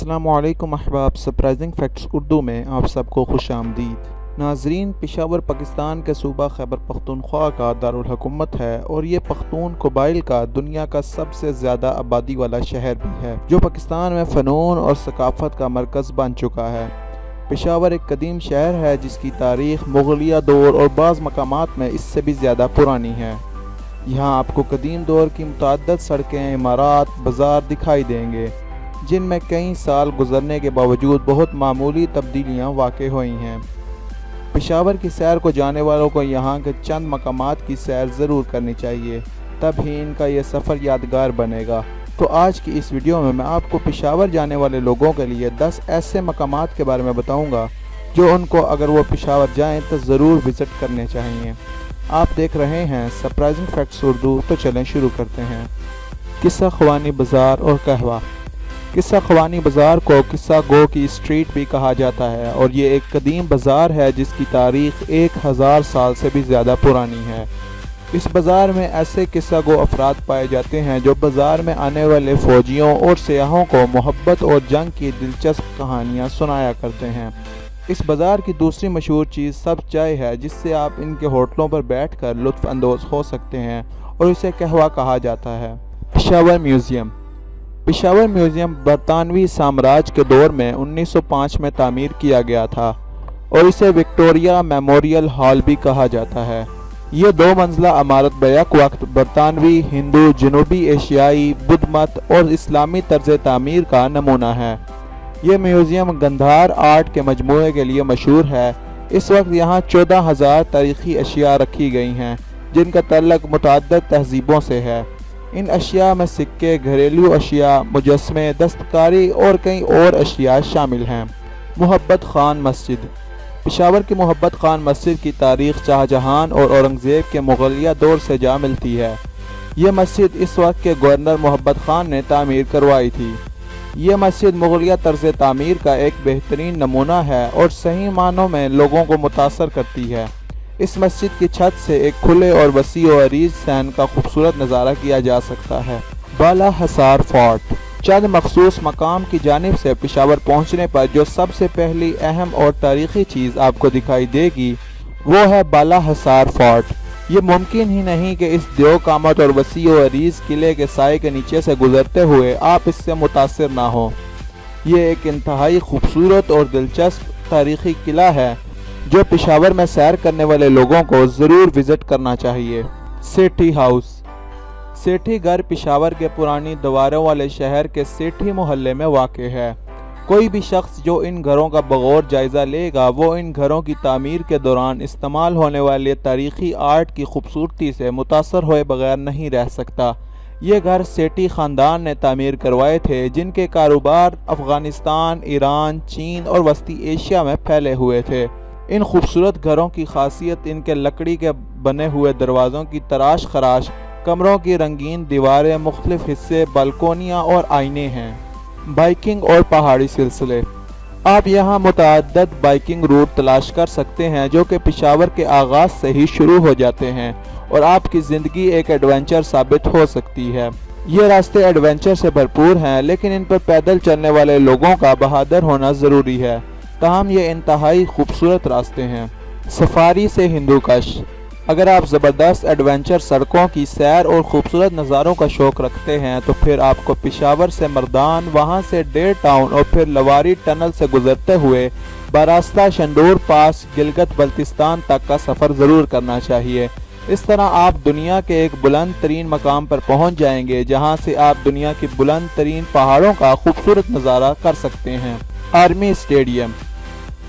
अस्सलामु अलैकुम अहबाब। सरप्राइजिंग फैक्ट्स उर्दू में आप सबको खुश आमदीद। नाजरीन, पेशावर पाकिस्तान के सूबा खैबर पख्तूनख्वा का दारुल हुकूमत है और ये पख्तून कबाइल का दुनिया का सबसे ज़्यादा आबादी वाला शहर भी है, जो पाकिस्तान में फ़नून और सकाफ़त का मरकज़ बन चुका है। पेशावर एक कदीम शहर है जिसकी तारीख़ मुग़लिया दौर और बाज़ मकामात में इससे भी ज़्यादा पुरानी है। यहाँ आपको कदीम दौर की मुतअद्दिद सड़कें, इमारात, बाज़ार दिखाई देंगे, जिनमें कई साल गुजरने के बावजूद बहुत मामूली तब्दीलियाँ वाक़ हुई हैं। पेशावर की सैर को जाने वालों को यहाँ के चंद मकामात की सैर ज़रूर करनी चाहिए, तब ही इनका ये सफ़र यादगार बनेगा। तो आज की इस वीडियो में मैं आपको पेशावर जाने वाले लोगों के लिए 10 ऐसे मकामात के बारे में बताऊँगा जो उनको अगर वो पेशावर जाएँ तो ज़रूर विज़िट करने चाहिए। आप देख रहे हैं सरप्राइजिंग फैक्ट्स उर्दू, तो चलें शुरू करते हैं। किस्सा ख़वानी बाज़ार और कहवा। किस्सा ख़वानी बाज़ार को किस्सा गो की स्ट्रीट भी कहा जाता है और ये एक कदीम बाज़ार है जिसकी तारीख़ 1000 साल से भी ज़्यादा पुरानी है। इस बाज़ार में ऐसे किस्सा गो अफराद पाए जाते हैं जो बाज़ार में आने वाले फ़ौजियों और सियाहों को मोहब्बत और जंग की दिलचस्प कहानियाँ सुनाया करते हैं। इस बाज़ार की दूसरी मशहूर चीज़ सब चाय है, जिससे आप इनके होटलों पर बैठकर लुत्फ़ अंदोज़ हो सकते हैं और इसे कहवा कहा जाता है। पेशावर म्यूज़ियम। पेशावर म्यूज़ियम बरतानवी साम्राज्य के दौर में 1905 में तामीर किया गया था और इसे विक्टोरिया मेमोरियल हॉल भी कहा जाता है। ये 2 मंजिला इमारत बैक वक्त बरतानवी, हिंदू, जनूबी एशियाई, बुद्ध मत और इस्लामी तर्ज तामीर का नमूना है। ये म्यूज़ियम गंधार आर्ट के मजमूए के लिए मशहूर है। इस वक्त यहाँ 14,000 तारीख़ी अशिया रखी गई हैं, जिनका तल्लुक़ मुतअद्दिद तहज़ीबों से है। इन अशिया में सिक्के, घरेलू अशिया, मुजस्मे, दस्तकारी और कई और अशिया शामिल हैं। मोहब्बत खान मस्जिद। पेशावर की मोहब्बत खान मस्जिद की तारीख़ शाहजहां और औरंगज़ेब के मुग़लिया दौर से जा मिलती है। ये मस्जिद इस वक्त के गवर्नर मोहब्बत खान ने तामीर करवाई थी। ये मस्जिद मुग़लिया तर्ज़ तामीर का एक बेहतरीन नमूना है और सही मानों में लोगों को मुतासर करती है। इस मस्जिद की छत से एक खुले और वसी और अरीज सैन का खूबसूरत नज़ारा किया जा सकता है। बाला हसार फोर्ट। चंद मखसूस मकाम की जानिब से पेशावर पहुँचने पर जो सबसे पहली अहम और तारीख़ी चीज़ आपको दिखाई देगी वो है बाला हसार फोर्ट। ये मुमकिन ही नहीं कि इस देव कामत और वसी और अरीज किले के साए के नीचे से गुजरते हुए आप इससे मुतासिर ना हो। ये एक इंतहाई खूबसूरत और दिलचस्प तारीख़ी किला है जो पेशावर में सैर करने वाले लोगों को ज़रूर विज़िट करना चाहिए। सेठी हाउस। सेठी घर पेशावर के पुरानी दीवारों वाले शहर के सेठी मोहल्ले में वाक़ है। कोई भी शख्स जो इन घरों का बगौर जायज़ा लेगा वो इन घरों की तामीर के दौरान इस्तेमाल होने वाले तारीख़ी आर्ट की खूबसूरती से मुतासर हुए बगैर नहीं रह सकता। ये घर सेठी ख़ानदान ने तामीर करवाए थे, जिनके कारोबार अफ़गानिस्तान, ईरान, चीन और वस्ती एशिया में फैले हुए थे। इन खूबसूरत घरों की खासियत इनके लकड़ी के बने हुए दरवाज़ों की तराश खराश, कमरों की रंगीन दीवारें, मुख्तलिफ हिस्से, बालकोनियाँ और आईने हैं। बाइकिंग और पहाड़ी सिलसिले। आप यहाँ मुतअद्दिद बाइकिंग रूट तलाश कर सकते हैं जो कि पेशावर के आगाज़ से ही शुरू हो जाते हैं और आपकी ज़िंदगी एक एडवेंचर साबित हो सकती है। ये रास्ते एडवेंचर से भरपूर हैं, लेकिन इन पर पैदल चलने वाले लोगों का बहादुर होना ज़रूरी है। ताहम ये इंतहाई खूबसूरत रास्ते हैं। सफारी से हिंदू कश। अगर आप ज़बरदस्त एडवेंचर सड़कों की सैर और ख़ूबसूरत नज़ारों का शौक़ रखते हैं तो फिर आपको पेशावर से मर्दान, वहाँ से डेर टाउन और फिर लवारी टनल से गुजरते हुए बरास्ता शंडूर पास गिलगित बल्तिस्तान तक का सफ़र ज़रूर करना चाहिए। इस तरह आप दुनिया के एक बुलंद तरीन मकाम पर पहुँच जाएंगे, जहाँ से आप दुनिया की बुलंद तरीन पहाड़ों का खूबसूरत नज़ारा कर सकते हैं। Army stadium.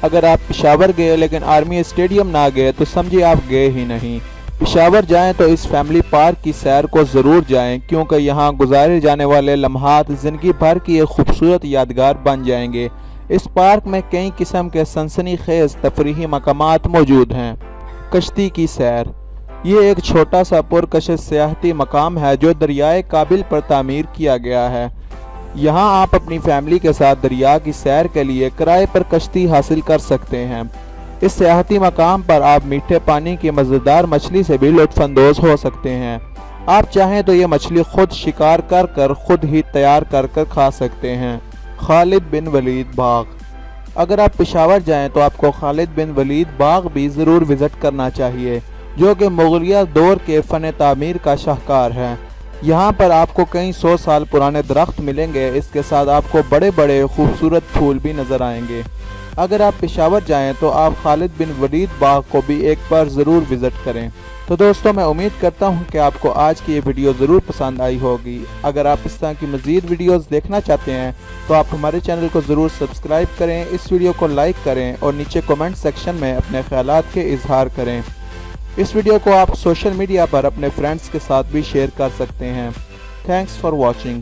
अगर आप पेशावर गए लेकिन आर्मी स्टेडियम ना गए तो समझिए आप गए ही नहीं। पेशावर जाएं तो इस फैमिली पार्क की सैर को ज़रूर जाएं, क्योंकि यहाँ गुजारे जाने वाले लम्हात ज़िंदगी भर की एक खूबसूरत यादगार बन जाएंगे। इस पार्क में कई किस्म के सनसनीखेज़ तफरीही मकामात मौजूद हैं। कश्ती की सैर। ये एक छोटा सा पुरकशिश सियाहती मकाम है जो दरियाए काबिल पर तामीर किया गया है। यहाँ आप अपनी फैमिली के साथ दरिया की सैर के लिए किराए पर कश्ती हासिल कर सकते हैं। इस सियाहती मकाम पर आप मीठे पानी की मज़ेदार मछली से भी लुत्फ़ अंदोज़ हो सकते हैं। आप चाहें तो ये मछली खुद शिकार कर खुद ही तैयार कर खा सकते हैं। خالد بن ولید باغ۔ اگر آپ پشاور جائیں تو آپ کو خالد بن ولید باغ بھی ضرور وزٹ کرنا چاہیے، جو کہ مغلیہ دور کے فن تعمیر کا شاہکار ہے۔ یہاں پر آپ کو کئی 100 سال پرانے درخت ملیں گے، اس کے ساتھ آپ کو بڑے بڑے خوبصورت پھول بھی نظر آئیں گے۔ اگر آپ پشاور جائیں تو آپ خالد بن ولید باغ کو بھی ایک بار ضرور وزٹ کریں۔ تو دوستو، میں امید کرتا ہوں کہ آپ کو آج کی یہ ویڈیو ضرور پسند آئی ہوگی۔ اگر آپ اس طرح کی مزید ویڈیوز دیکھنا چاہتے ہیں تو آپ ہمارے چینل کو ضرور سبسکرائب کریں، اس ویڈیو کو لائک کریں اور نیچے کومنٹ سیکشن میں اپنے خیالات کے اظہار کریں۔ اس ویڈیو کو آپ سوشل میڈیا پر اپنے فرینڈز کے ساتھ بھی شیئر کر سکتے ہیں۔ Thanks for watching.